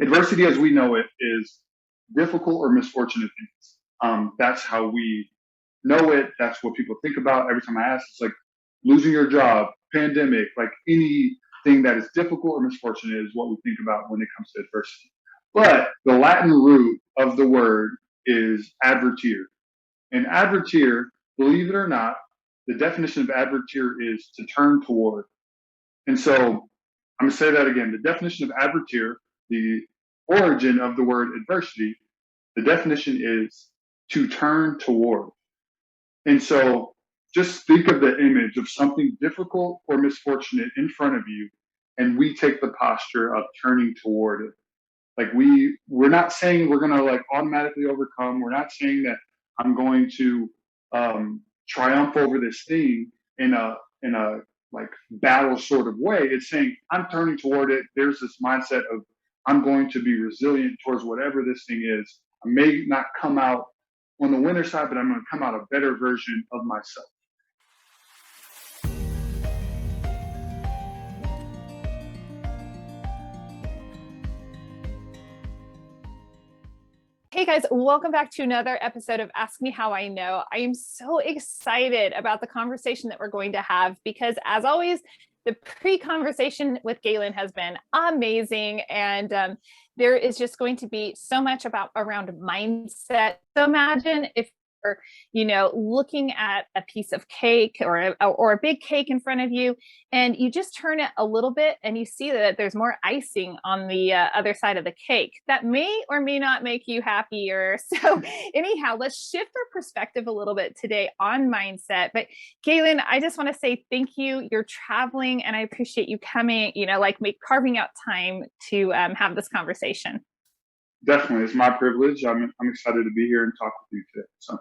Adversity as we know it is difficult or misfortunate things. That's how we know it. That's what people think about. Every time I ask, it's like losing your job, pandemic, like anything that is difficult or misfortunate is what we think about when it comes to adversity. But the Latin root of the word is advertere. And advertere, believe it or not, the definition of advertere is to turn toward. And so I'm going to say that again. The definition of advertere, the origin of the word adversity, the definition is to turn toward. And so just think of the image of something difficult or misfortunate in front of you, and we take the posture of turning toward it. Like we're not saying we're gonna like automatically overcome. We're not saying that I'm going to triumph over this thing in a like battle sort of way. It's saying I'm turning toward it. There's this mindset of I'm going to be resilient towards whatever this thing is. I may not come out on the winner side, but I'm going to come out a better version of myself. Hey guys, welcome back to another episode of Ask Me How I Know. I am so excited about the conversation that we're going to have because, as always, the pre-conversation with Gaelin has been amazing, and there is just going to be so much around mindset. So imagine if looking at a piece of cake or a big cake in front of you, and you just turn it a little bit and you see that there's more icing on the other side of the cake. That may or may not make you happier. So anyhow, let's shift our perspective a little bit today on mindset. But Gaelin, I just want to say thank you. You're traveling and I appreciate you coming, carving out time to have this conversation. Definitely. It's my privilege. I'm excited to be here and talk with you today. So.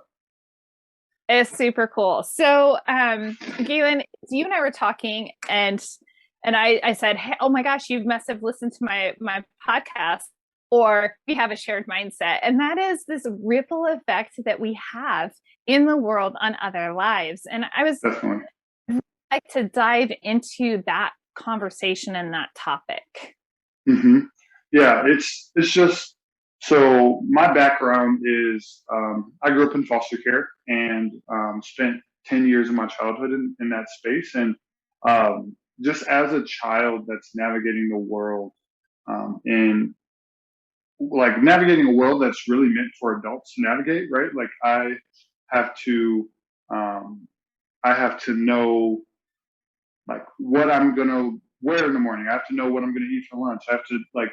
It's super cool. So, Gaelin, you and I were talking, and I said, hey, oh my gosh, you must have listened to my podcast, or we have a shared mindset, and that is this ripple effect that we have in the world on other lives. And I was Definitely like to dive into that conversation and that topic. Mm-hmm. Yeah, it's just so my background is I grew up in foster care and spent 10 years of my childhood in that space. And just as a child that's navigating the world and like navigating a world that's really meant for adults to navigate, right? Like have to, um, I have to know like what I'm gonna wear in the morning. I have to know what I'm gonna eat for lunch. I have to like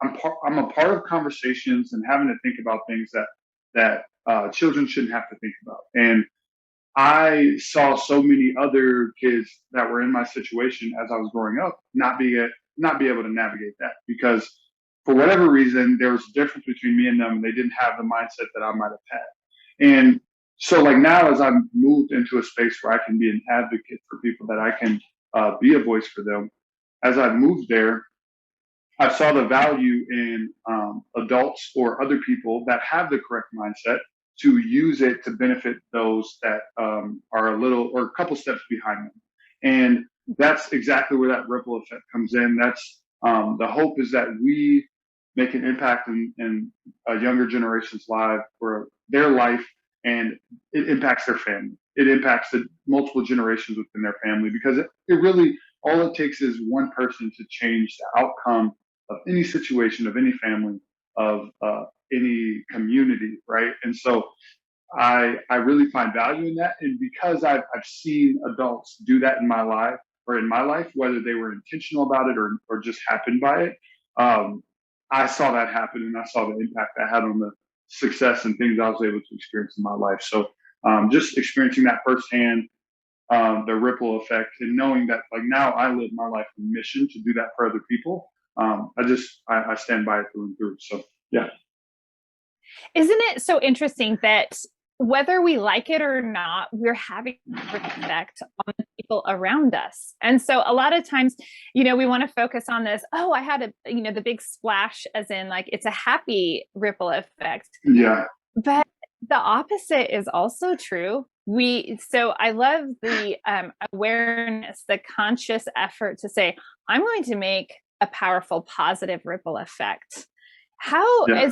I'm a part of conversations and having to think about things that children shouldn't have to think about. And I saw so many other kids that were in my situation as I was growing up not be able to navigate that because for whatever reason there was a difference between me and them. And they didn't have the mindset that I might have had. And so like now as I've moved into a space where I can be an advocate for people that I can be a voice for them, as I've moved there, I saw the value in adults or other people that have the correct mindset to use it to benefit those that are a little or a couple steps behind them. And that's exactly where that ripple effect comes in. That's the hope is that we make an impact in a younger generation's life or their life, and it impacts their family. It impacts the multiple generations within their family because it really all it takes is one person to change the outcome of any situation, of any family, of any community, right? And so I really find value in that, and because I've seen adults do that in my life, whether they were intentional about it or just happened by it, I saw that happen, and I saw the impact that had on the success and things I was able to experience in my life. So just experiencing that firsthand, the ripple effect, and knowing that like now I live my life in mission to do that for other people. I stand by it through and through. So yeah. Isn't it so interesting that whether we like it or not, we're having an effect on the people around us? And so a lot of times, we want to focus on this, oh, I had the big splash, as in like it's a happy ripple effect. Yeah. But the opposite is also true. So I love the awareness, the conscious effort to say, I'm going to make a powerful positive ripple effect. How, Yeah.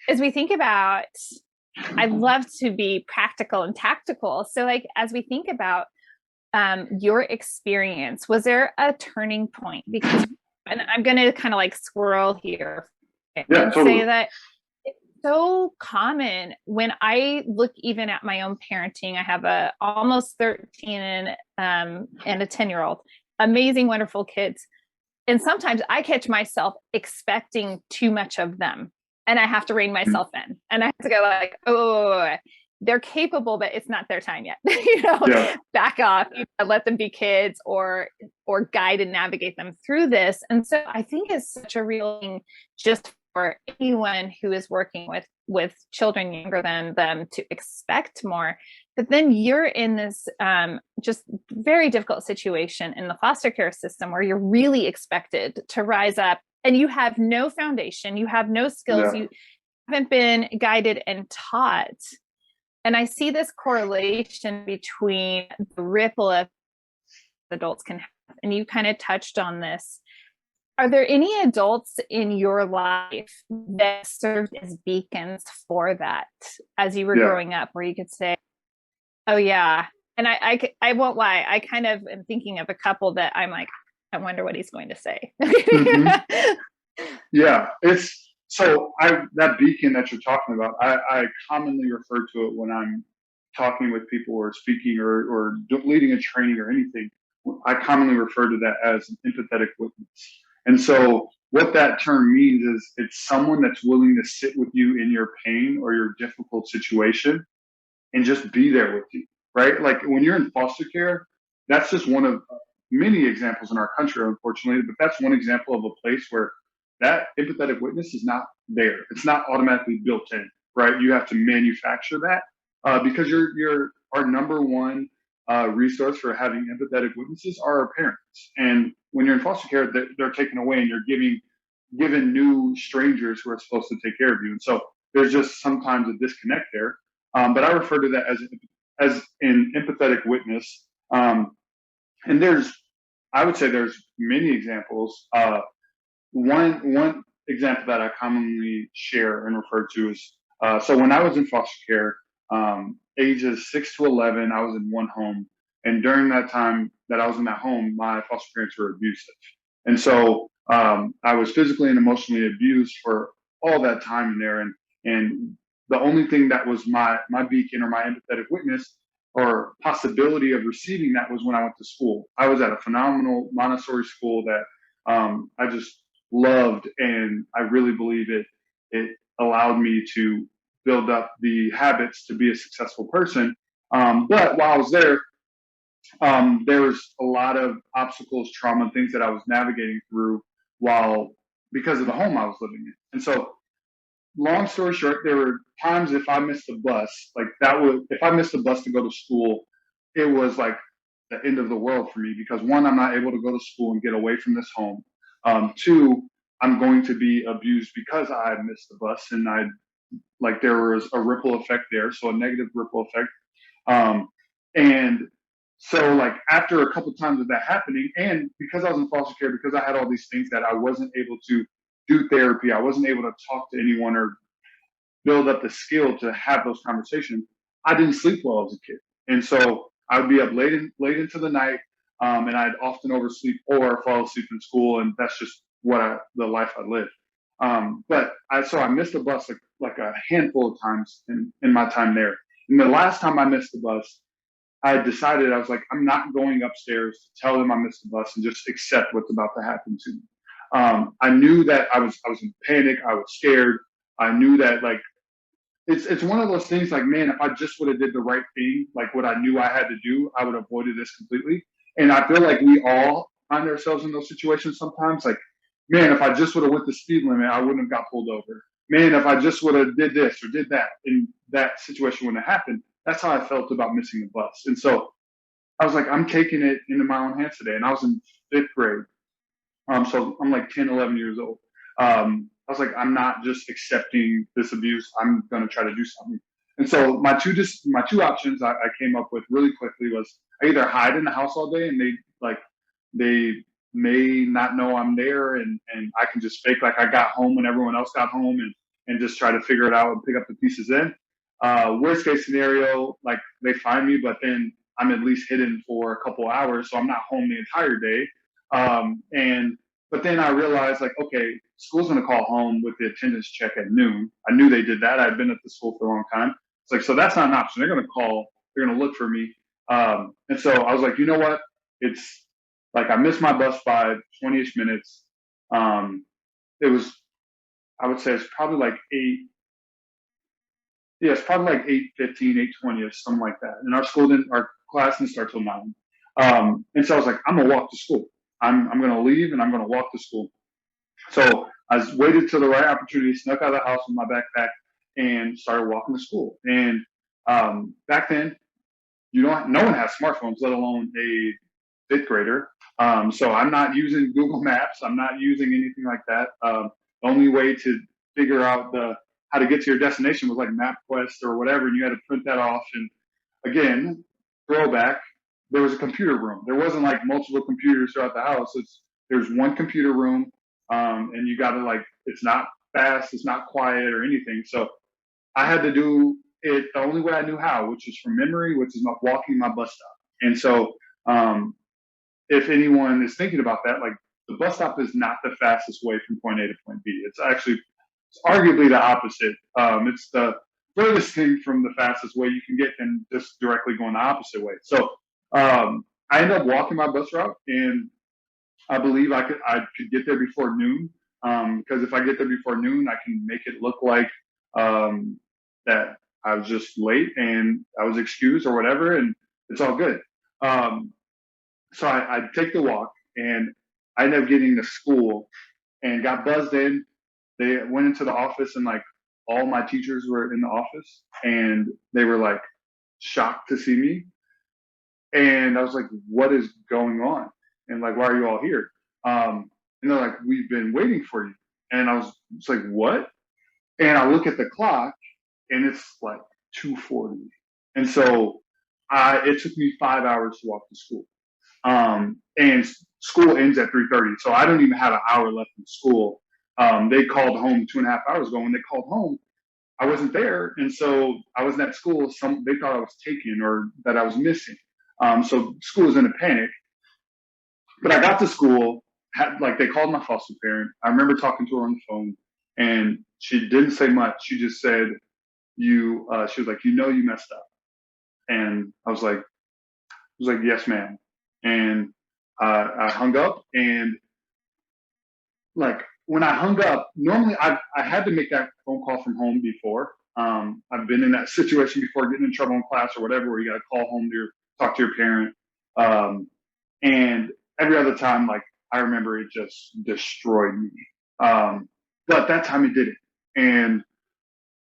as we think about, I love to be practical and tactical. So like, as we think about your experience, was there a turning point? Because, and I'm going to kind of like squirrel here Yeah, and say totally. that it's so common when I look even at my own parenting. I have a almost 13 and a 10-year-old, amazing, wonderful kids. And sometimes I catch myself expecting too much of them, and I have to rein myself in, and I have to go like, oh, they're capable, but it's not their time yet. Yeah. Back off, let them be kids, or guide and navigate them through this. And so I think it's such a real thing just for anyone who is working with children younger than them to expect more. But then you're in this just very difficult situation in the foster care system where you're really expected to rise up, and you have no foundation, you have no skills, Yeah. you haven't been guided and taught. And I see this correlation between the ripple of adults can have, and you kind of touched on this. Are there any adults in your life that served as beacons for that as you were Yeah. growing up, where you could say, oh yeah. And I won't lie, I kind of am thinking of a couple that I'm like, I wonder what he's going to say. Hmm. Yeah. That beacon that you're talking about, I commonly refer to it when I'm talking with people or speaking or leading a training or anything. I commonly refer to that as an empathetic witness. And so what that term means is it's someone that's willing to sit with you in your pain or your difficult situation and just be there with you, right? Like when you're in foster care, that's just one of many examples in our country, unfortunately, but that's one example of a place where that empathetic witness is not there. It's not automatically built in, right? You have to manufacture that because you're our number one resource for having empathetic witnesses are our parents. And when you're in foster care, they're taken away, and you're given new strangers who are supposed to take care of you. And so there's just sometimes a disconnect there. But I refer to that as an empathetic witness. And I would say there's many examples. One example that I commonly share and refer to is so when I was in foster care, ages 6 to 11, I was in one home, and during that time that I was in that home, my foster parents were abusive, and so I was physically and emotionally abused for all that time in there, and the only thing that was my beacon or my empathetic witness or possibility of receiving that was when I went to school. I was at a phenomenal Montessori school that I just loved, and I really believe it allowed me to build up the habits to be a successful person. But while I was there was a lot of obstacles, trauma, and things that I was navigating through while because of the home I was living in. And so, long story short, there were times if I missed the bus, like that would if I missed the bus to go to school, it was like the end of the world for me because one, I'm not able to go to school and get away from this home. Two, I'm going to be abused because I had missed the bus, and I like there was a ripple effect there, so a negative ripple effect. And so like after a couple times of that happening, and because I was in foster care, because I had all these things that I wasn't able to do therapy, I wasn't able to talk to anyone or build up the skill to have those conversations. I didn't sleep well as a kid, and so I would be up late into the night, and I'd often oversleep or fall asleep in school, and that's just the life I lived. So I missed the bus like a handful of times in my time there. And the last time I missed the bus, I decided I was like, I'm not going upstairs to tell them I missed the bus and just accept what's about to happen to me. I knew that I was in panic. I was scared. I knew that like it's one of those things like, man, if I just would have did the right thing, like what I knew I had to do, I would have avoided this completely. And I feel like we all find ourselves in those situations sometimes. Like, man, if I just would have went the speed limit, I wouldn't have got pulled over. Man, if I just would have did this or did that, and that situation wouldn't have happened. That's how I felt about missing the bus. And so I was like, I'm taking it into my own hands today. And I was in fifth grade. So I'm like 10, 11 years old. I was like, I'm not just accepting this abuse. I'm going to try to do something. And so my two options I came up with really quickly was I either hide in the house all day and they may not know I'm there, and I can just fake like I got home when everyone else got home, and just try to figure it out and pick up the pieces in. Worst case scenario, like they find me, but then I'm at least hidden for a couple hours, so I'm not home the entire day. And but then I realized like, okay, school's gonna call home with the attendance check at noon. I knew they did that. I'd been at the school for a long time. It's like, so that's not an option. They're gonna call. They're gonna look for me. And so I was like, you know what? It's like I missed my bus by 20-ish minutes. It was, I would say it's probably like eight. Yeah, it's probably like 8:15, 8:20, or something like that. And our class didn't start till 9. And so I was like, I'm gonna walk to school. I'm gonna leave and I'm gonna walk to school. So I waited till the right opportunity, snuck out of the house with my backpack, and started walking to school. And back then, no one has smartphones, let alone a fifth grader. So I'm not using Google Maps. I'm not using anything like that. The only way to figure out how to get to your destination was like MapQuest or whatever, and you had to print that off. And again, throwback, there was a computer room. There wasn't like multiple computers throughout the house. There's one computer room, and you got to like, it's not fast, it's not quiet or anything. So I had to do it the only way I knew how, which is from memory, which is walking my bus stop. And so, if anyone is thinking about that, like the bus stop is not the fastest way from point A to point B. It's arguably the opposite. It's the furthest thing from the fastest way you can get and just directly going the opposite way. So I ended up walking my bus route, and I believe I could get there before noon. Because if I get there before noon, I can make it look like that I was just late and I was excused or whatever, and it's all good. Um, so I take the walk, and I ended up getting to school and got buzzed in. They went into the office, and like all my teachers were in the office, and they were like shocked to see me. And I was like, what is going on? And like, why are you all here? And they're like, we've been waiting for you. And I was just like, what? And I look at the clock, and it's like 2:40. And so it took me 5 hours to walk to school. And school ends at 3:30, so I don't even have an hour left in school. They called home 2.5 hours ago. When they called home, I wasn't there, and so I wasn't at school. They thought I was taken or that I was missing. So school was in a panic. But I got to school, like they called my foster parent. I remember talking to her on the phone, and she didn't say much. She just said, she was like, you messed up. And I was like, yes, ma'am. And I hung up, and like when I hung up, normally I had to make that phone call from home before. I've been in that situation before, getting in trouble in class or whatever, where you got to call home to talk to your parent. And every other time, like I remember it just destroyed me. But that time it didn't. And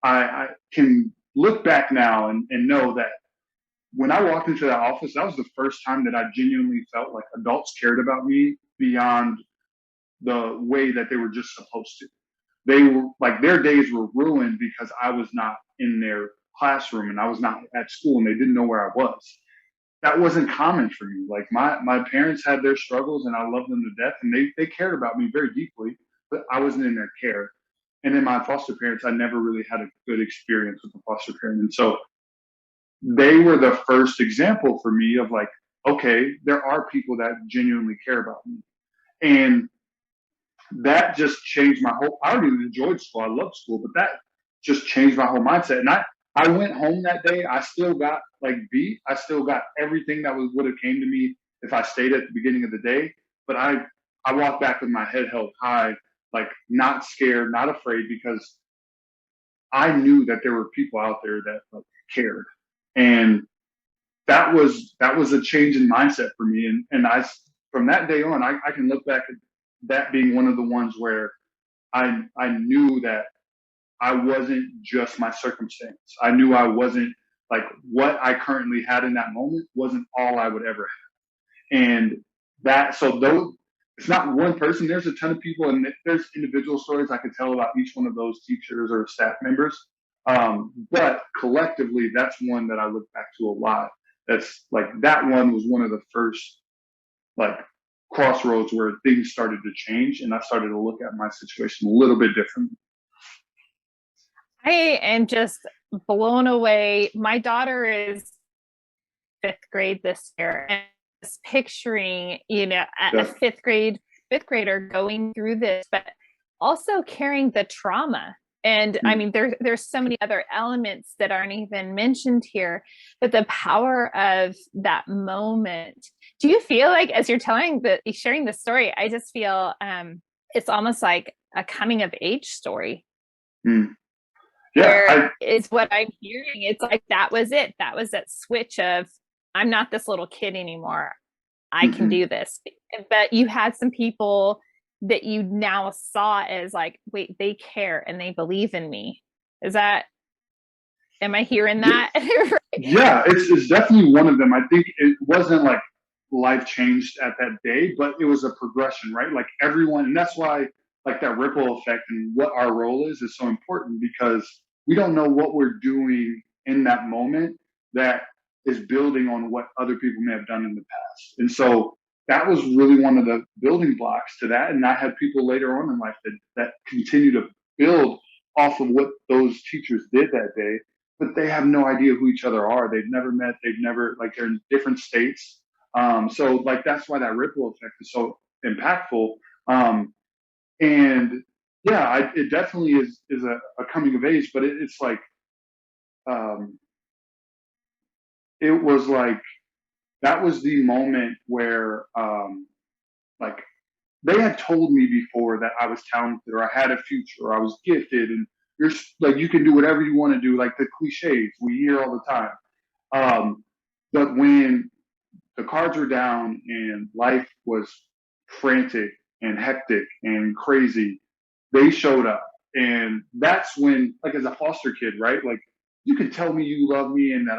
I can look back now and know that when I walked into that office, that was the first time that I genuinely felt like adults cared about me beyond the way that they were just supposed to. They were like, their days were ruined because I was not in their classroom and I was not at school and they didn't know where I was. That wasn't common for me. Like my parents had their struggles and I loved them to death and they cared about me very deeply, but I wasn't in their care. And then my foster parents, I never really had a good experience with a foster parent. And so they were the first example for me of like, okay, there are people that genuinely care about me. And that just changed my whole, I already enjoyed school. I loved school, but that just changed my whole mindset. And I went home that day. I still got like beat. I still got everything that would have came to me if I stayed at the beginning of the day. But I walked back with my head held high, like not scared, not afraid, because I knew that there were people out there that like cared. And that was a change in mindset for me. And from that day on, I can look back at that being one of the ones where I knew that I wasn't just my circumstance. I knew I wasn't like what I currently had in that moment wasn't all I would ever have. And so though it's not one person, there's a ton of people and there's individual stories I could tell about each one of those teachers or staff members. But collectively, that's one that I look back to a lot. That's like, that one was one of the first like crossroads where things started to change, and I started to look at my situation a little bit differently. I am just blown away. My daughter is fifth grade this year, and just picturing, a Yeah. fifth grader going through this, but also carrying the trauma. And I Mm. mean, there's so many other elements that aren't even mentioned here, but the power of that moment. Do you feel like, as you're sharing the story, I just feel it's almost like a coming of age story, Mm. Yeah, where is what I'm hearing. It's like that was it. That was that switch of, I'm not this little kid anymore. I can mhm. do this. But you had some people that you now saw as like, wait, they care and they believe in me. Is that, am I hearing that? Right. Yeah, it's definitely one of them. I think it wasn't like life changed at that day, but it was a progression, right? Like everyone, and that's why like that ripple effect and what our role is so important, because we don't know what we're doing in that moment that is building on what other people may have done in the past. And so that was really one of the building blocks to that. And I had people later on in life that continue to build off of what those teachers did that day, but they have no idea who each other are. They've never met. They've never, like, they're in different states. So like that's why that ripple effect is so impactful. Um, and yeah, it definitely is a coming of age, but it's like um, it was like that was the moment where like they had told me before that I was talented or I had a future or I was gifted, and you're like you can do whatever you want to do, like the cliches we hear all the time. Um, but when the cards were down and life was frantic and hectic and crazy, they showed up. And that's when, like, as a foster kid, right? Like, you can tell me you love me and that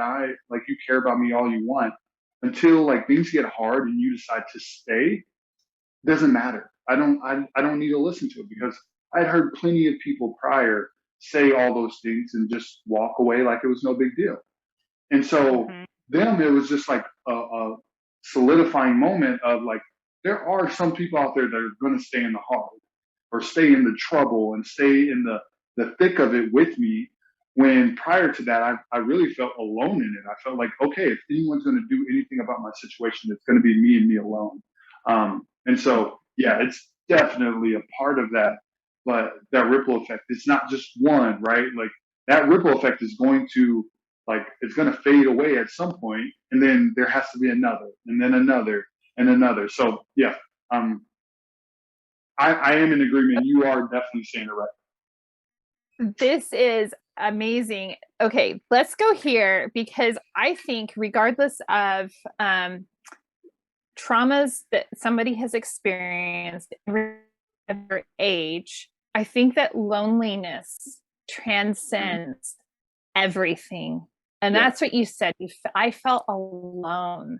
like, you care about me all you want until, like, things get hard and you decide to stay. Doesn't matter. I don't need to listen to it because I'd heard plenty of people prior say all those things and just walk away like it was no big deal. And so Mm-hmm. them, it was just like a solidifying moment of like, there are some people out there that are going to stay in the hard or stay in the trouble and stay in the thick of it with me. When prior to that, I really felt alone in it. I felt like, okay, if anyone's going to do anything about my situation, it's going to be me and me alone. And so, yeah, it's definitely a part of that. But that ripple effect, it's not just one, right? Like that ripple effect is going to like it's going to fade away at some point, and then there has to be another, and then another, and another. So yeah, um, I am in agreement. You are definitely saying it right. This is amazing. Okay, let's go here because I think, regardless of traumas that somebody has experienced at their age, I think that loneliness Mhm. transcends everything. And Yeah, that's what you said. I felt alone.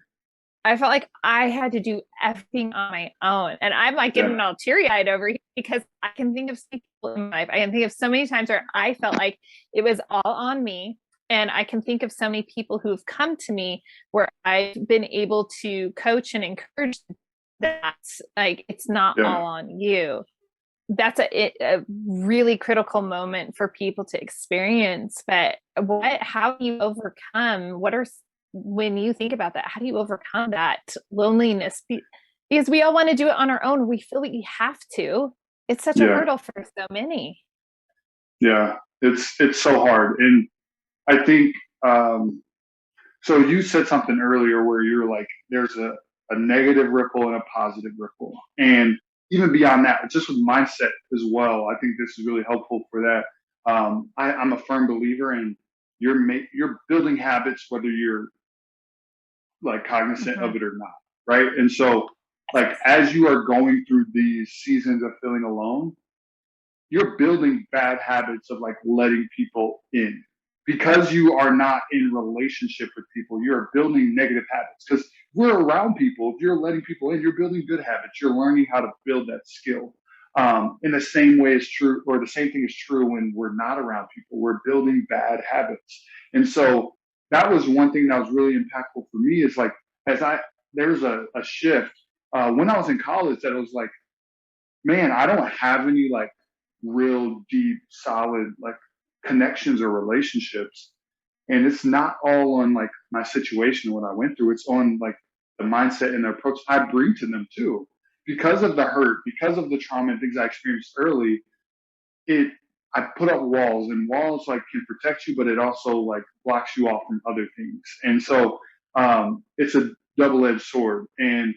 I felt like I had to do everything on my own. And I'm like yeah, getting all teary eyed over here because I can think of so many people in my life. I can think of so many times where I felt like it was all on me. And I can think of so many people who've come to me where I've been able to coach and encourage that, like, it's not yeah, all on you. That's a really critical moment for people to experience. But how do you overcome, when you think about that, how do you overcome that loneliness? Because we all want to do it on our own. We feel like we have to. It's such a yeah, hurdle for so many. yeah. It's so hard, and I think so. You said something earlier where you're like, there's a negative ripple and a positive ripple, and even beyond that, just with mindset as well. I think this is really helpful for that. I'm a firm believer in you're building habits whether you're like cognizant Mm-hmm. of it or not, right? And so, like as you are going through these seasons of feeling alone, you're building bad habits of like letting people in because you are not in relationship with people. You're building negative habits because we're around people. If you're letting people in, you're building good habits. You're learning how to build that skill. In the same way is true, or the same thing is true when we're not around people. We're building bad habits, and so that was one thing that was really impactful for me. Is like as I there's a shift. when I was in college that it was like, man, I don't have any like real deep, solid like connections or relationships. And it's not all on like my situation, what I went through. It's on like the mindset and the approach I bring to them too. Because of the hurt, because of the trauma and things I experienced early, it I put up walls, and walls like can protect you, but it also like blocks you off from other things. And so it's a double-edged sword. And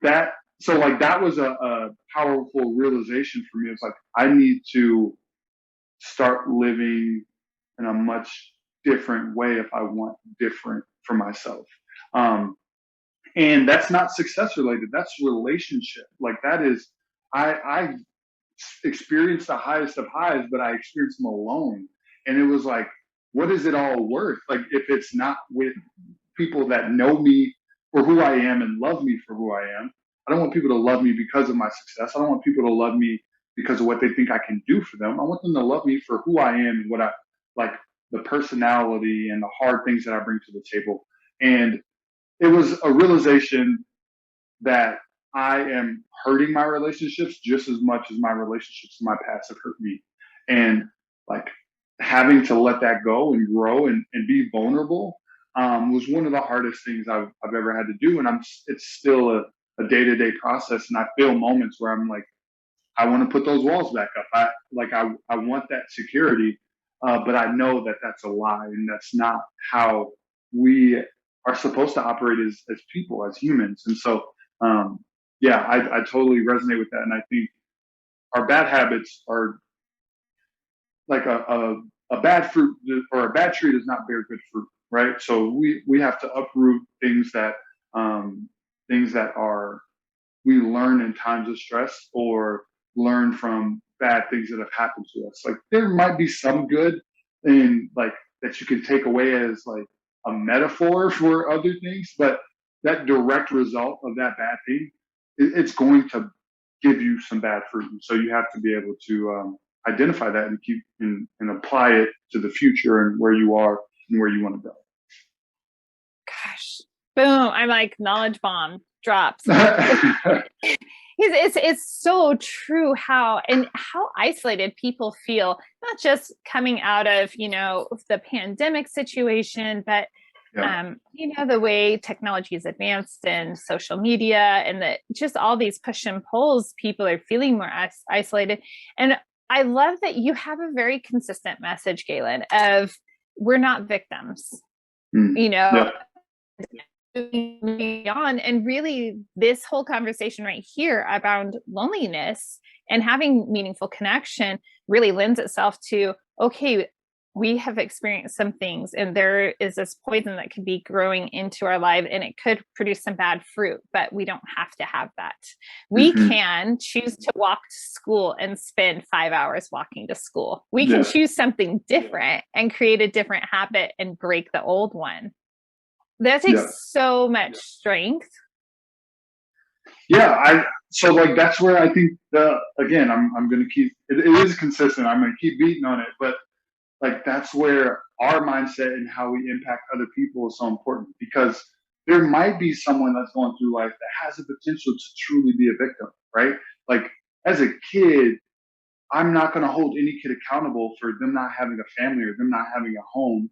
that so like that was a powerful realization for me. It's like I need to start living in a much different way if I want different for myself. Um, and that's not success related. That's relationship. Like that is, I experienced the highest of highs, but I experienced them alone. And it was like, what is it all worth? Like if it's not with people that know me for who I am and love me for who I am. I don't want people to love me because of my success. I don't want people to love me because of what they think I can do for them. I want them to love me for who I am and what I like, the personality and the hard things that I bring to the table. And it was a realization that I am hurting my relationships just as much as my relationships in my past have hurt me. And like having to let that go and grow and be vulnerable was one of the hardest things I've ever had to do. And it's still a day-to-day process. And I feel moments where I'm like, I want to put those walls back up. I want that security, but I know that that's a lie, and that's not how we are supposed to operate as people, as humans. And so, um, yeah, I totally resonate with that, and I think our bad habits are like a bad fruit or a bad tree does not bear good fruit, right? So we have to uproot um, things that are we learn in times of stress or learn from bad things that have happened to us. Like there might be some good in like that you can take away as like a metaphor for other things, but that direct result of that bad thing, it's going to give you some bad fruit. And so you have to be able to identify that and keep and apply it to the future and where you are and where you want to Gosh, boom. I'm like knowledge bomb drops. go. It's so true how isolated people feel, not just coming out of, the pandemic situation, but Yeah. the way technology is advanced and social media and just all these push and pulls, people are feeling more isolated. And I love that you have a very consistent message, Gaelin, of we're not victims, Mm. you know, Yeah. on. And really this whole conversation right here about loneliness and having meaningful connection really lends itself to, okay, we have experienced some things and there is this poison that could be growing into our life and it could produce some bad fruit, but we don't have to have that. We Mm-hmm. can choose to walk to school and spend 5 hours walking to school. We can Yeah. choose something different and create a different habit and break the old one. That Yeah. takes so much strength. Yeah, so like that's where I think again I'm gonna keep it is consistent. I'm gonna keep beating on it, but like that's where our mindset and how we impact other people is so important because there might be someone that's going through life that has the potential to truly be a victim, right? Like as a kid, I'm not gonna hold any kid accountable for them not having a family or them not having a home.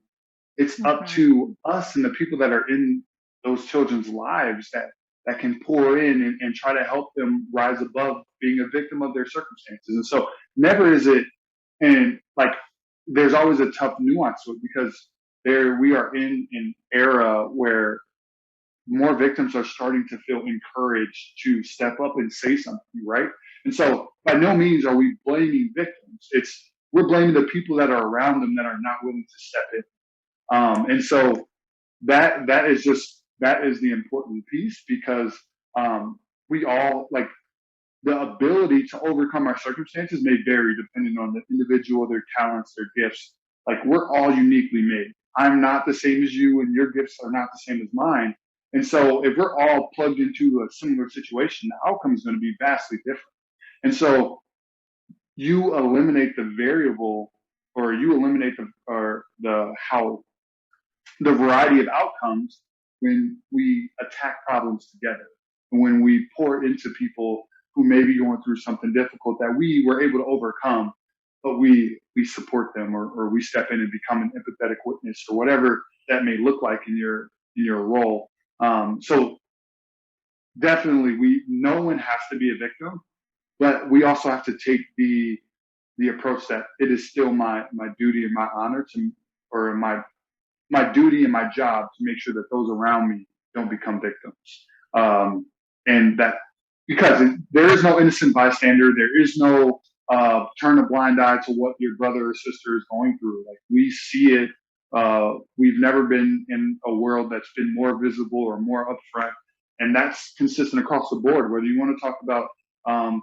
It's up Mm-hmm. to us and the people that are in those children's lives that can pour in and try to help them rise above being a victim of their circumstances. And so never is it, and like there's always a tough nuance to it because there we are in an era where more victims are starting to feel encouraged to step up and say something, right? And so by no means are we blaming victims. It's we're blaming the people that are around them that are not willing to step in. And so that is the important piece because we all like the ability to overcome our circumstances may vary depending on the individual, their talents, their gifts. Like we're all uniquely made. I'm not the same as you, and your gifts are not the same as mine. And so, if we're all plugged into a similar situation, the outcome is going to be vastly different. And so, you eliminate the variable, or you eliminate the how the variety of outcomes when we attack problems together. when we pour into people who may be going through something difficult that we were able to overcome, but we support them, or we step in and become an empathetic witness, or whatever that may look like in your role. So definitely, no one has to be a victim, but we also have to take the approach that it is still my duty and my honor to, or my duty and my job to make sure that those around me don't become victims. And that, because there is no innocent bystander, there is no turn a blind eye to what your brother or sister is going through. Like, we see it. We've never been in a world that's been more visible or more upfront, and that's consistent across the board. Whether you want to talk about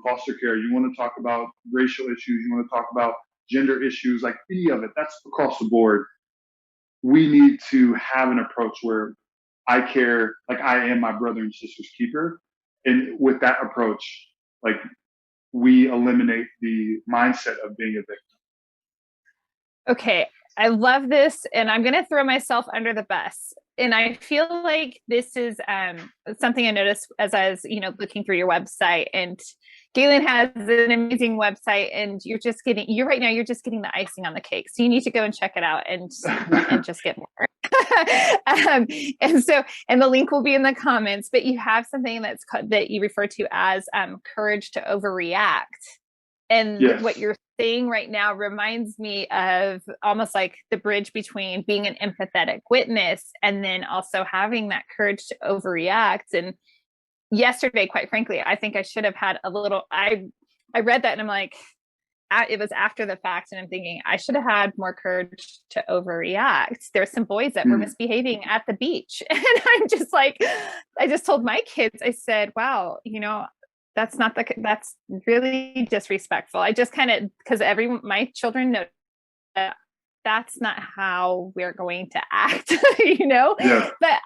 foster care, you want to talk about racial issues, you want to talk about gender issues, like any of it, that's across the board. We need to have an approach where I care, like I am my brother and sister's keeper. And with that approach, like, we eliminate the mindset of being a victim. Okay, I love this, and I'm going to throw myself under the bus. And I feel like this is something I noticed as I was, looking through your website. And Gaelin has an amazing website, and you're just getting the icing on the cake. So you need to go and check it out and just get more. And the link will be in the comments. But you have something that you refer to as courage to overreact. And yes. What you're saying right now reminds me of almost like the bridge between being an empathetic witness and then also having that courage to overreact. And yesterday, quite frankly, I think I should have had I read that and I'm like, it was after the fact, and I'm thinking I should have had more courage to overreact. There's some boys that were misbehaving at the beach. And I'm just like, I just told my kids, I said, wow, that's really disrespectful. I just because my children know that that's not how we're going to act, Yeah. But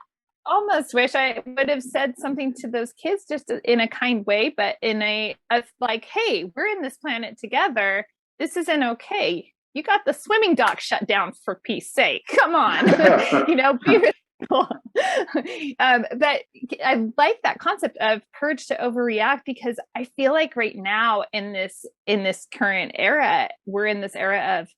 almost wish I would have said something to those kids just in a kind way, but in a like, hey, we're in this planet together. This isn't okay. You got the swimming dock shut down, for peace sake. Come on, be respectful. But I like that concept of courage to overreact, because I feel like right now in this current era, we're in this era of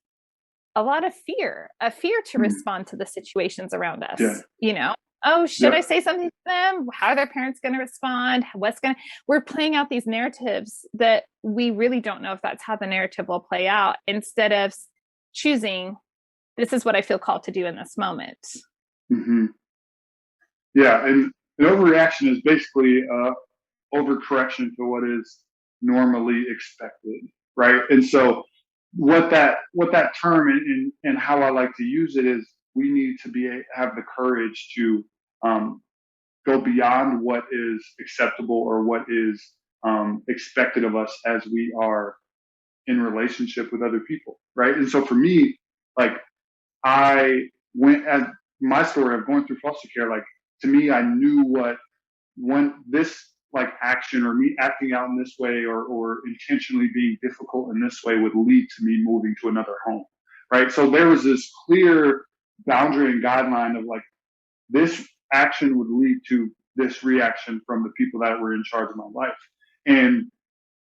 a lot of fear to respond to the situations around us. Yeah. Oh, should I say something to them? How are their parents going to respond? We're playing out these narratives that we really don't know if that's how the narrative will play out, instead of choosing, this is what I feel called to do in this moment. Mm-hmm. Yeah. And an overreaction is basically overcorrection to what is normally expected. Right. And so what that term and how I like to use it is, we need to have the courage to go beyond what is acceptable or what is expected of us as we are in relationship with other people, right? And so for me, like, I went as my story of going through foster care, like, to me, I knew when this, like, action or me acting out in this way, or intentionally being difficult in this way, would lead to me moving to another home, right? So there was this clear boundary and guideline of, like, this action would lead to this reaction from the people that were in charge of my life. And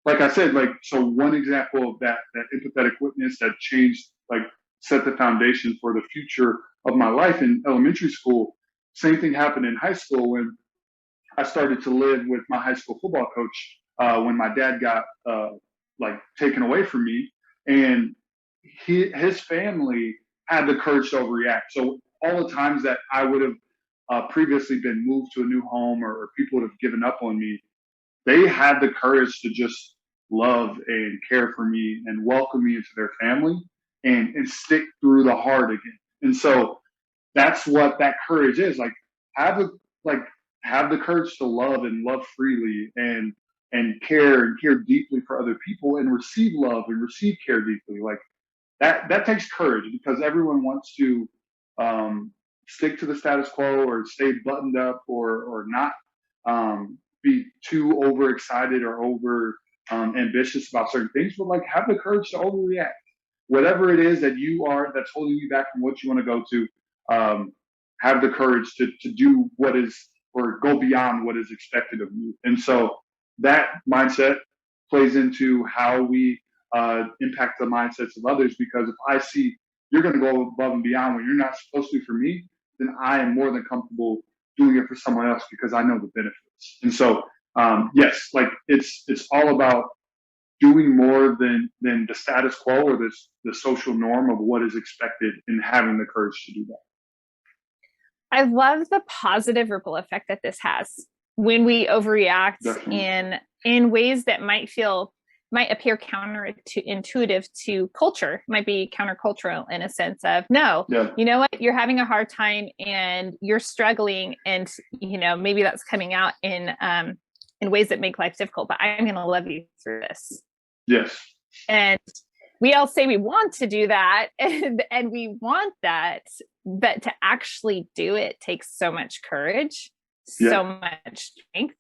like I said, like, so one example of that empathetic witness that changed, like, set the foundation for the future of my life in elementary school. Same thing happened in high school when I started to live with my high school football coach when my dad got taken away from me, and his family had the courage to overreact. So all the times that I would have previously been moved to a new home, or people would have given up on me, they had the courage to just love and care for me and welcome me into their family, and stick through the hard again. And so that's what that courage is. Like, have the courage to love and love freely, and care deeply for other people, and receive love and receive care deeply. Like, that takes courage, because everyone wants to stick to the status quo, or stay buttoned up, or not be too overexcited or over ambitious about certain things. But, like, have the courage to overreact. Whatever it is that's holding you back from what you want to go to, have the courage to do what is or go beyond what is expected of you. And so that mindset plays into how we impact the mindsets of others. Because if I see you're going to go above and beyond when you're not supposed to for me, then I am more than comfortable doing it for someone else because I know the benefits. And so, yes, like it's all about doing more than the status quo or the social norm of what is expected, and having the courage to do that. I love the positive ripple effect that this has when we overreact Definitely. in ways that might appear counterintuitive to culture, might be countercultural in a sense of, no, Yeah. you know what, you're having a hard time and you're struggling, and maybe that's coming out in ways that make life difficult, but I'm going to love you through this. Yes. And we all say we want to do that, and we want that, but to actually do it takes so much courage, so much strength.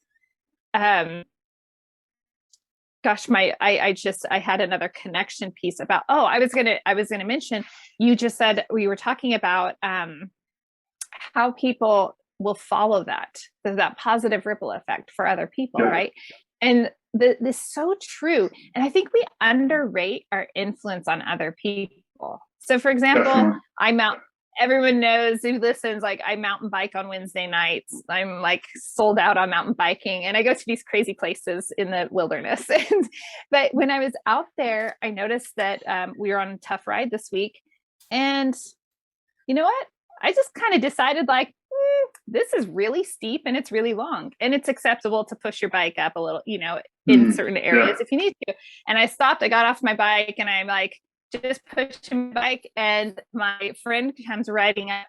Gosh, I had another connection piece about, I was gonna mention, you just said, we were talking about how people will follow that positive ripple effect for other people, right? And this is so true. And I think we underrate our influence on other people. So for example, everyone knows who listens, like I mountain bike on Wednesday nights. I'm like sold out on mountain biking, and I go to these crazy places in the wilderness. But when I was out there, I noticed that we were on a tough ride this week. And you know what? I just kind of decided, like, this is really steep and it's really long, and it's acceptable to push your bike up a little, in certain areas if you need to. And I stopped, I got off my bike, and I'm like, just pushing my bike, and my friend comes riding up,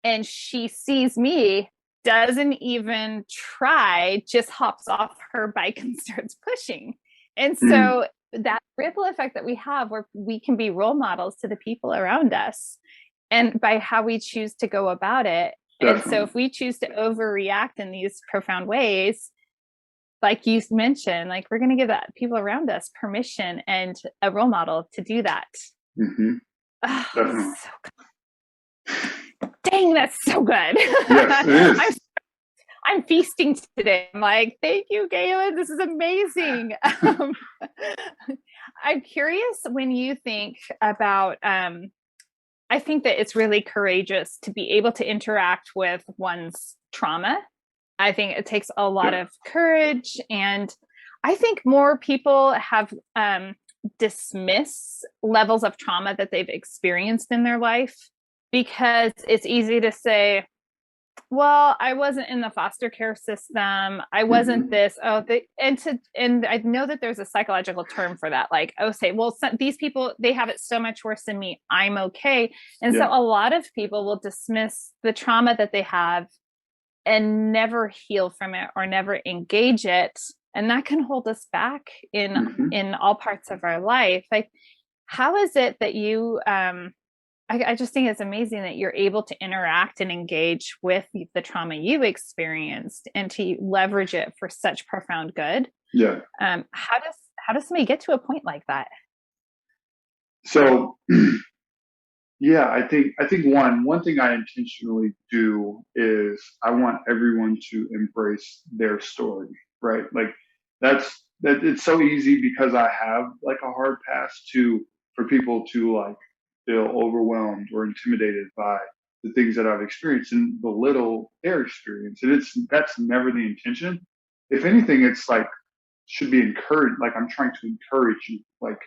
and she sees me, doesn't even try, just hops off her bike and starts pushing. And so that ripple effect that we have, where we can be role models to the people around us, and by how we choose to go about it. Definitely. And so if we choose to overreact in these profound ways, like you mentioned, like we're going to give that people around us permission and a role model to do that. Mm-hmm. Oh, so good. Dang, that's so good. Yes, it is. I'm feasting today. I'm like, thank you, Gaelin. This is amazing. I'm curious, when you think about, I think that it's really courageous to be able to interact with one's trauma. I think it takes a lot of courage. And I think more people have dismissed levels of trauma that they've experienced in their life, because it's easy to say, well, I wasn't in the foster care system. I wasn't this. And I know that there's a psychological term for that. Like, say, well, these people, they have it so much worse than me. I'm okay. And so a lot of people will dismiss the trauma that they have and never heal from it or never engage it. And that can hold us back in all parts of our life. Like, how is it that you, I just think it's amazing that you're able to interact and engage with the trauma you experienced and to leverage it for such profound good. Yeah. How does somebody get to a point like that? So, yeah, I think one thing I intentionally do is I want everyone to embrace their story, right? Like that it's so easy, because I have like a hard pass for people to like feel overwhelmed or intimidated by the things that I've experienced and belittle their experience. And that's never the intention. If anything, it's like should be encouraged. Like I'm trying to encourage you. Like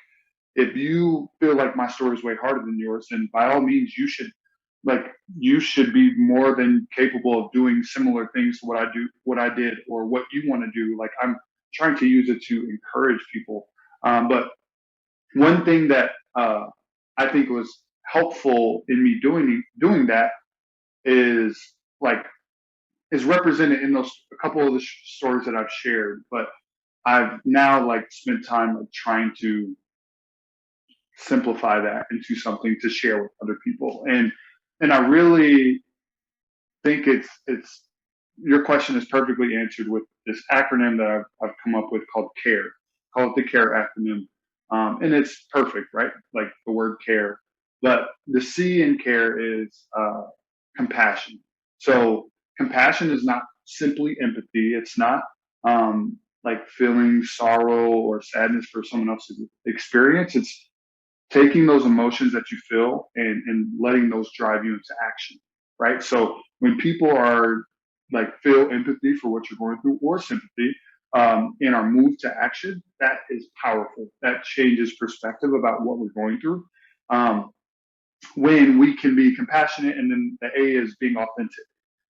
if you feel like my story is way harder than yours, then by all means you should be more than capable of doing similar things to what I did, or what you want to do. Like I'm trying to use it to encourage people. But one thing that I think was helpful in me doing that is represented in those a couple of the stories that I've shared. But I've now like spent time like trying to simplify that into something to share with other people. And I really think it's your question is perfectly answered with this acronym that I've come up with called CARE. Call it the CARE acronym. And it's perfect, right? Like the word care. But the C in CARE is compassion. So compassion is not simply empathy. It's not like feeling sorrow or sadness for someone else's experience. It's taking those emotions that you feel and letting those drive you into action, right? So when people are like feel empathy for what you're going through or sympathy and are moved to action, that is powerful. That changes perspective about what we're going through. Um, when we can be compassionate, and then the A is being authentic.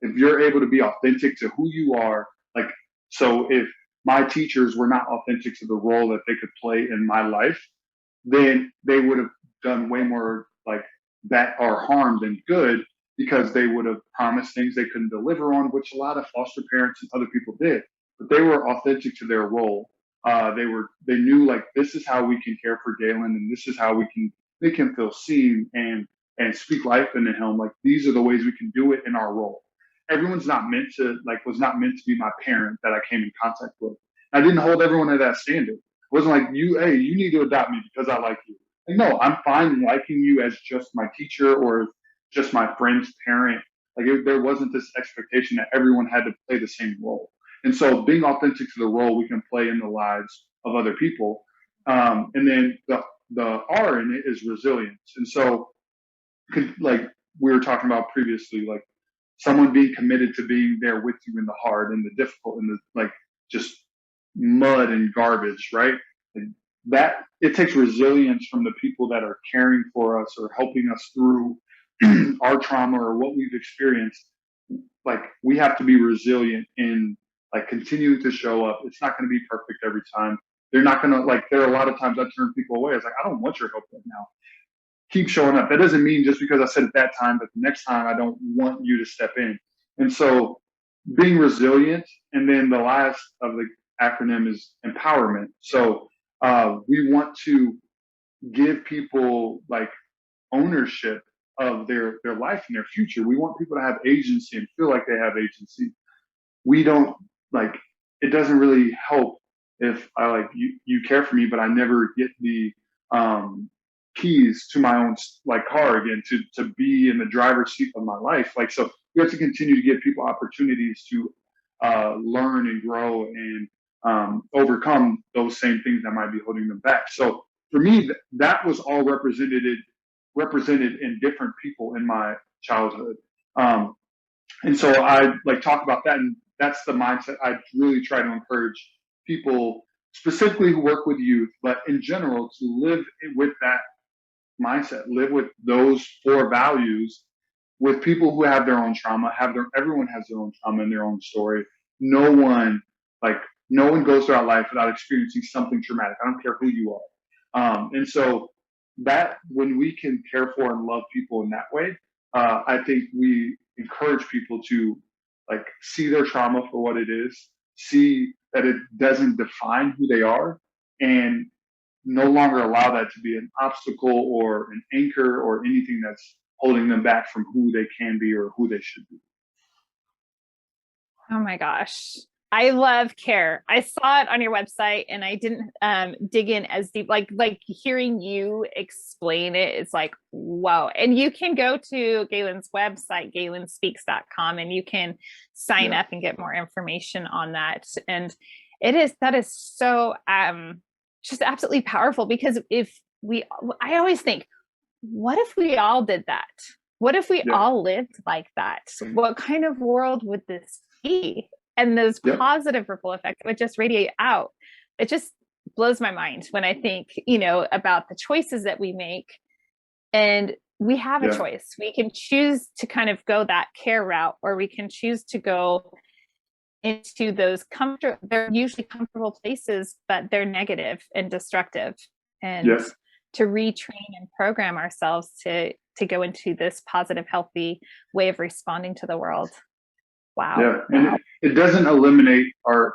If you're able to be authentic to who you are, like, so if my teachers were not authentic to the role that they could play in my life, then they would have done way more like that or harm than good, because they would have promised things they couldn't deliver on, which a lot of foster parents and other people did. But they were authentic to their role. They knew like this is how we can care for Galen, and this is how we can make him feel seen and speak life into him. Like these are the ways we can do it in our role. Everyone's not meant to like was not meant to be my parent that I came in contact with. I didn't hold everyone to that standard. It wasn't like you, hey, you need to adopt me because I like you. Like, no, I'm fine liking you as just my teacher or just my friend's parent. Like there wasn't this expectation that everyone had to play the same role. And so being authentic to the role we can play in the lives of other people. And then the R in it is resilience. And so like we were talking about previously, like someone being committed to being there with you in the hard and the difficult and the like just mud and garbage, right? Like that it takes resilience from the people that are caring for us or helping us through our trauma or what we've experienced. Like we have to be resilient in like continuing to show up. It's not going to be perfect every time. They're not going to like. There are a lot of times I turn people away. It's like I don't want your help right now. Keep showing up. That doesn't mean just because I said it that time, but the next time I don't want you to step in. And so being resilient. And then the last of the acronym is empowerment. So we want to give people like ownership of their life and their future. We want people to have agency and feel like they have agency. We don't like it doesn't really help if I like you care for me, but I never get the keys to my own like car again to be in the driver's seat of my life. Like so, we have to continue to give people opportunities to learn and grow and overcome those same things that might be holding them back. So for me, that was all represented in different people in my childhood. Um, and so I like talk about that, and that's the mindset I really try to encourage people, specifically who work with youth, but in general, to live with that mindset, live with those four values with people who have their own trauma, everyone has their own trauma and their own story. No one like no one goes throughout life without experiencing something traumatic. I don't care who you are. And so that when we can care for and love people in that way, I think we encourage people to like see their trauma for what it is, see that it doesn't define who they are, and no longer allow that to be an obstacle or an anchor or anything that's holding them back from who they can be or who they should be. Oh my gosh. I love care. I saw it on your website and I didn't dig in as deep. Like hearing you explain it, it's like, wow. And you can go to Galen's website, galinspeaks.com, and you can sign up and get more information on that. And that is so just absolutely powerful, because I always think, what if we all did that? What if we all lived like that? What kind of world would this be? And those positive ripple effects would just radiate out. It just blows my mind when I think, about the choices that we make. And we have a choice. We can choose to kind of go that care route, or we can choose to go into those they're usually comfortable places, but they're negative and destructive. And to retrain and program ourselves to go into this positive, healthy way of responding to the world. Wow. Yeah. And it doesn't eliminate our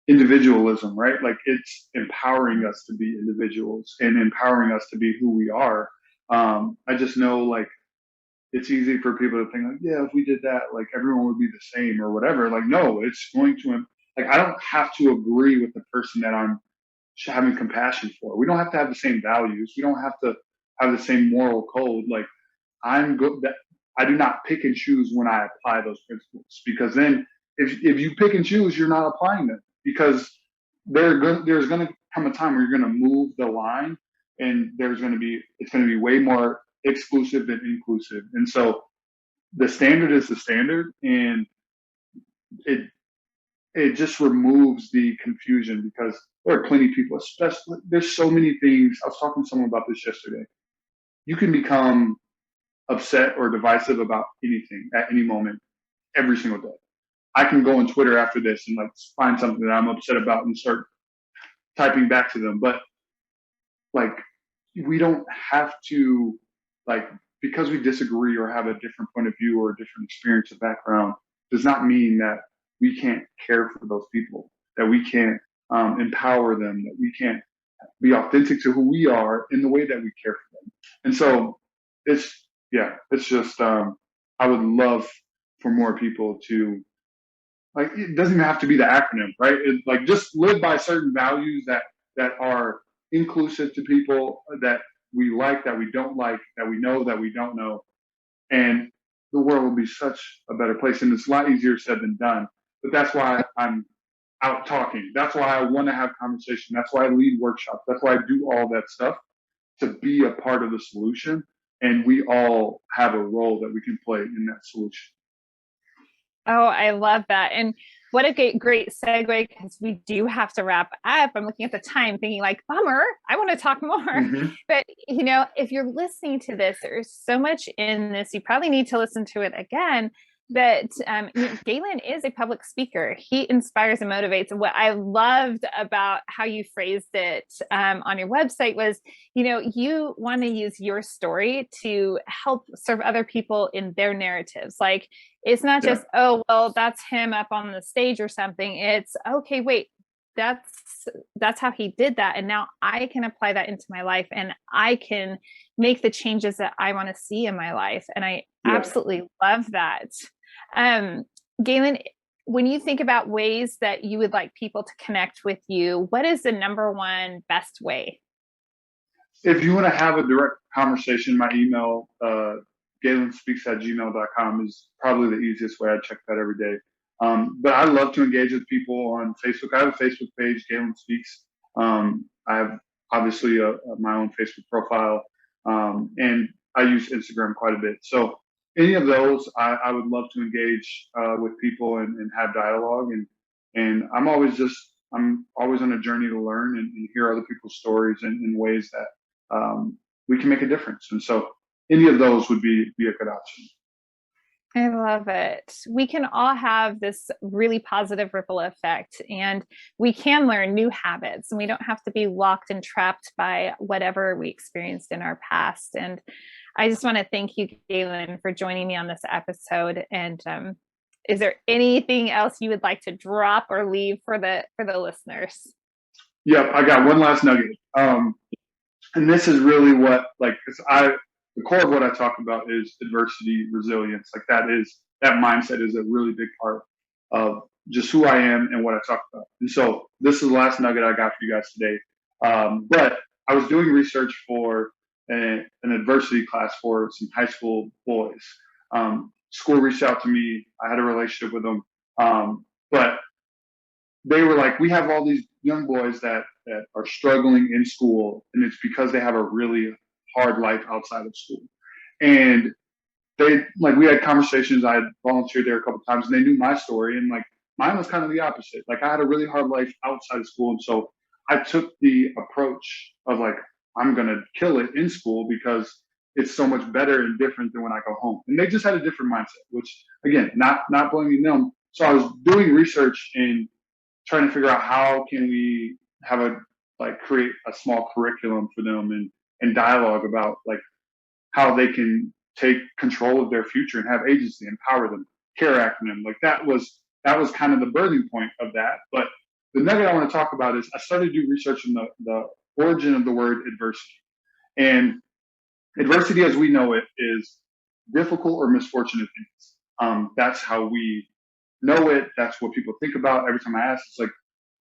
individualism, right? Like it's empowering us to be individuals and empowering us to be who we are. I just know like it's easy for people to think like, yeah, if we did that, like everyone would be the same or whatever. Like, no, it's going to, like, I don't have to agree with the person that I'm having compassion for. We don't have to have the same values. We don't have to have the same moral code. Like I'm good. I do not pick and choose when I apply those principles, because then if you pick and choose, you're not applying them, because there's going to come a time where you're going to move the line, and it's going to be way more exclusive than inclusive. And so the standard is the standard, and it it just removes the confusion, because there are plenty of people, especially there's so many things. I was talking to someone about this yesterday. You can become upset or divisive about anything at any moment, every single day. I can go on Twitter after this and like find something that I'm upset about and start typing back to them. But like, we don't have to, like, because we disagree or have a different point of view or a different experience or background does not mean that we can't care for those people, that we can't empower them, that we can't be authentic to who we are in the way that we care for them. And so it's just, I would love for more people to, like, it doesn't even have to be the acronym, right? Like, just live by certain values that are inclusive to people that we like, that we don't like, that we know, that we don't know, and the world will be such a better place. And it's a lot easier said than done. But that's why I'm out talking. That's why I want to have conversation. That's why I lead workshops. That's why I do all that stuff, to be a part of the solution. And we all have a role that we can play in that solution. Oh, I love that. And what a great segue, because we do have to wrap up. I'm looking at the time thinking like, bummer, I want to talk more. Mm-hmm. But, if you're listening to this, there's so much in this. You probably need to listen to it again. But Gaelin is a public speaker. He inspires and motivates. And what I loved about how you phrased it on your website was, you want to use your story to help serve other people in their narratives. Like, it's not just, oh, well, that's him up on the stage or something. It's, okay, wait, that's how he did that. And now I can apply that into my life, and I can make the changes that I want to see in my life. And I absolutely love that. Gaelin, when you think about ways that you would like people to connect with you, what is the number one best way? If you want to have a direct conversation, my email, GaelinSpeaks@gmail.com, is probably the easiest way. I check that every day. But I love to engage with people on Facebook. I have a Facebook page, Gaelin Speaks. I have obviously my own Facebook profile, and I use Instagram quite a bit. So any of those, I would love to engage with people and have dialogue. And I'm always on a journey to learn and hear other people's stories in ways that we can make a difference. And so any of those would be a good option. I love it. We can all have this really positive ripple effect, and we can learn new habits, and we don't have to be locked and trapped by whatever we experienced in our past. And I just want to thank you, Gaelin, for joining me on this episode. And is there anything else you would like to drop or leave for the listeners? Yep, I got one last nugget. And this is really what, like, the core of what I talk about is adversity, resilience. Like, that mindset is a really big part of just who I am and what I talk about. And so this is the last nugget I got for you guys today. But I was doing research for an adversity class for some high school boys. School reached out to me. I had a relationship with them. But they were like, we have all these young boys that are struggling in school, and it's because they have a really hard life outside of school. And we had conversations. I had volunteered there a couple of times, and they knew my story, and like, mine was kind of the opposite. Like, I had a really hard life outside of school, and so I took the approach of like, I'm gonna kill it in school because it's so much better and different than when I go home. And they just had a different mindset, which, again, not blaming them. So I was doing research and trying to figure out how can we create a small curriculum for them, and dialogue about like how they can take control of their future and have agency, empower them, care acronym. Like, that was kind of the birthing point of that. But the nugget I want to talk about is I started to do research on the origin of the word adversity. And adversity, as we know it, is difficult or misfortunate things. That's how we know it. That's what people think about every time I ask. It's like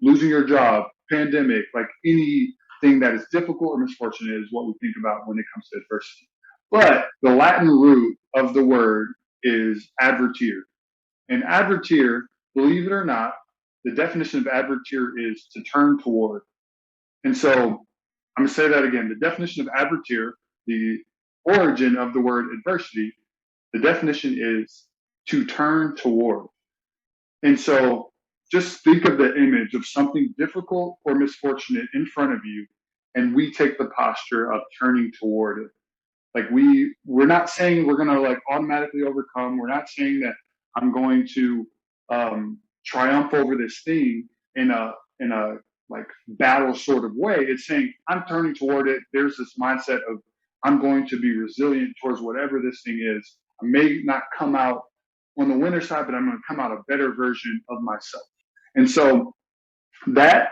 losing your job, pandemic, like anything that is difficult or misfortunate is what we think about when it comes to adversity. But the Latin root of the word is advertere. And advertere believe it or not, the definition of advertier is to turn toward. And so I'm going to say that again. The definition of advertier, the origin of the word adversity, the definition is to turn toward. And so just think of the image of something difficult or misfortunate in front of you, and we take the posture of turning toward it. Like we're not saying we're gonna like automatically overcome. We're not saying that I'm going to triumph over this thing in a like battle sort of way. It's saying I'm turning toward it. There's this mindset of I'm going to be resilient towards whatever this thing is. I may not come out on the winner side, but I'm going to come out a better version of myself. And so that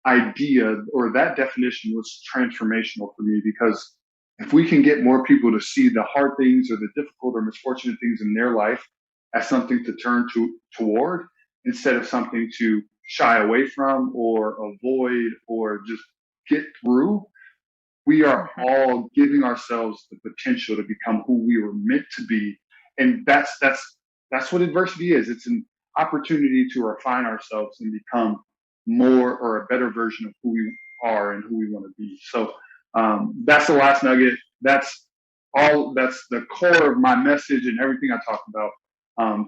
idea or that definition was transformational for me, because if we can get more people to see the hard things or the difficult or misfortunate things in their life as something to turn toward instead of something to shy away from or avoid or just get through, we are all giving ourselves the potential to become who we were meant to be. And that's what adversity is. It's an opportunity to refine ourselves and become more or a better version of who we are and who we want to be. So that's the last nugget. That's the core of my message and everything I talk about.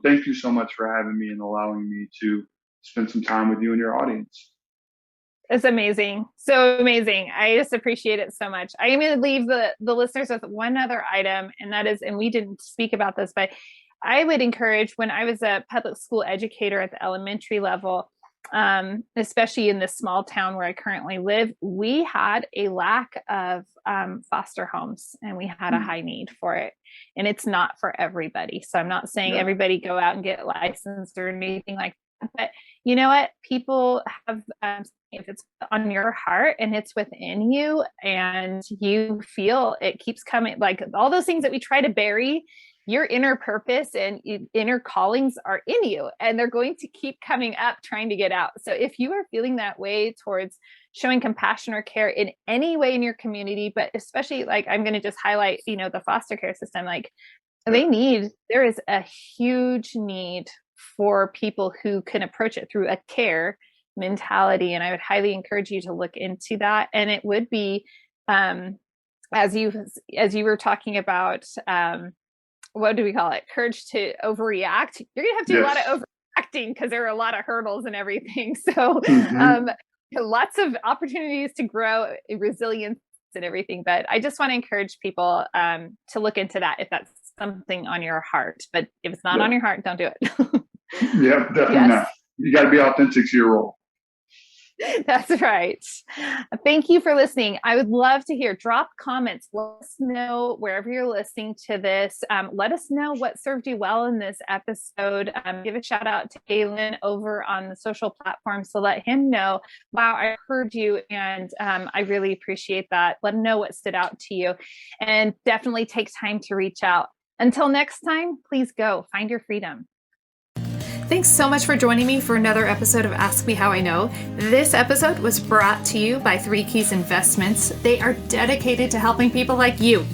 Thank you so much for having me and allowing me to spend some time with you and your audience. It's amazing. So amazing. I just appreciate it so much. I'm going to leave the listeners with one other item, and that is, and we didn't speak about this, but I would encourage, when I was a public school educator at the elementary level, especially in this small town where I currently live, we had a lack of foster homes, and we had a high need for it. And it's not for everybody. So I'm not saying everybody go out and get licensed or anything like that. But you know what? People have, if it's on your heart and it's within you and you feel it keeps coming, like all those things that we try to bury, your inner purpose and inner callings are in you, and they're going to keep coming up trying to get out. So if you are feeling that way towards showing compassion or care in any way in your community, but especially, like, I'm going to just highlight, the foster care system, like there is a huge need for people who can approach it through a care mentality. And I would highly encourage you to look into that. And it would be, as you were talking about, what do we call it? Courage to overreact. You're going to have to do a lot of overreacting because there are a lot of hurdles and everything. So lots of opportunities to grow resilience and everything. But I just want to encourage people to look into that if that's something on your heart. But if it's not on your heart, don't do it. Yeah, definitely not. You got to be authentic to your role. That's right. Thank you for listening. I would love to hear, drop comments. Let us know wherever you're listening to this. Let us know what served you well in this episode. Give a shout out to Gaelin over on the social platforms to let him know, wow, I heard you. And I really appreciate that. Let him know what stood out to you, and definitely take time to reach out. Until next time, please go find your freedom. Thanks so much for joining me for another episode of Ask Me How I Know. This episode was brought to you by 3 Keys Investments. They are dedicated to helping people like you,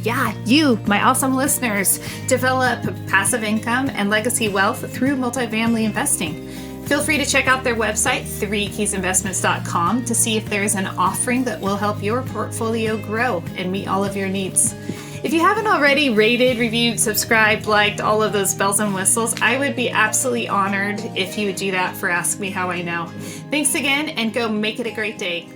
you, my awesome listeners, develop passive income and legacy wealth through multifamily investing. Feel free to check out their website, 3keysinvestments.com, to see if there is an offering that will help your portfolio grow and meet all of your needs. If you haven't already rated, reviewed, subscribed, liked, all of those bells and whistles, I would be absolutely honored if you would do that for Ask Me How I Know. Thanks again, and go make it a great day.